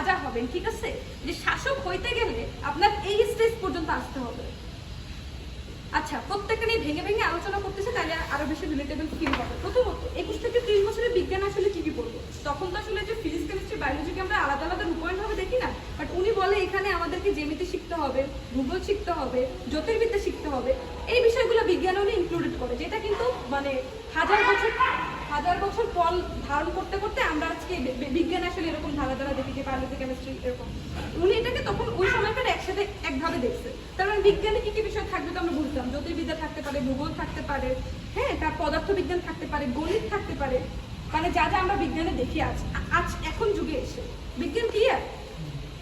রাজা হবেন, ঠিক আছে, যে শাসক হইতে গেলে আপনার এই স্টেজ পর্যন্ত আসতে হবে। আচ্ছা, প্রত্যেকটা নিয়ে ভেঙে ভেঙে আলোচনা করতেছে, তাহলে আরো বেশি রিলেটেবল ফিল হবে। প্রথমত 21 থেকে 30 বছরের বিজ্ঞান আসলে কি কি পড়বো? তখন তো আসলে যে ফিজিক্স, কেমিস্ট্রি, বায়োলজিকে আমরা আলাদা আলাদা রূপায়ণ ভাবে দেখি না, বাট উনি বলে এখানে আমাদেরকে জ্যামিতি শিখতে হবে, ভূগোল শিখতে হবে, জ্যোতির্বিদ্যা শিখতে হবে। এই বিষয়গুলো বিজ্ঞানে উনি ইনক্লুডেড করে, যেটা কিন্তু মানে হাজার বছর ফল ধারণ করতে করতে আমরা আজকে বিজ্ঞান আসলে এরকম ধারা ধারা দেখি যে বায়োলজি, কেমিস্ট্রি এরকম। উনি এটাকে তখন ওই সময়কার একসাথে একভাবে দেখছে। তার মানে বিজ্ঞানে কি কি বিষয় থাকবে তো আমরা বুঝতাম, জ্যোতির্বিদ্যা থাকতে পারে, ভূগোল থাকতে পারে, হ্যাঁ, তার পদার্থবিজ্ঞান থাকতে পারে, গণিত থাকতে পারে, মানে যা যা আমরা বিজ্ঞানে দেখি আজ এখন যুগে এসে। বিজ্ঞান ক্লিয়ার?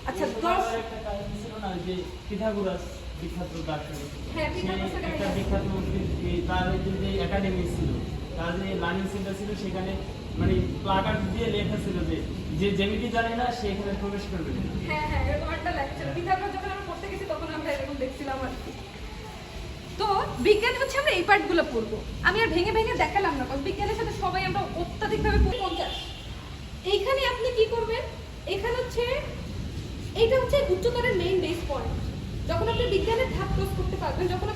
আচ্ছা, 10 একটা কাহিনী ছিল না যে পিথাগোরাস বিখ্যাত দার্শনিক, হ্যাঁ, সে পিথাগোরাস একটা বিখ্যাত তার যে একাডেমি ছিল, তার যে লার্নিং সেন্টার ছিল, সেখানে মানে প্লাকার্ড দিয়ে লেখা ছিল যে যে জ্যামিতি জানে না সে এখানে প্রবেশ করবে না। হ্যাঁ হ্যাঁ, এরকম একটা লেকচার পিথাগোরাস যখন আমরা পড়তে গেছি তখন আমরা এরকম দেখছিলাম আর কি। তো বিজ্ঞান হচ্ছে আমরা এই পার্টগুলো পড়বো, আমি আর ভেঙে ভেঙে দেখালাম না, কারণ বিজ্ঞানের সাথে সবাই আমরা অত্যাধিকভাবে 50। এইখানে আপনি কি করবেন, এখানে হচ্ছে এইটা হচ্ছে উচ্চতরের মেইন বেস পয়েন্ট। যখন আপনি বিজ্ঞানের ধাপ ক্রস করতে পারবেন, যখন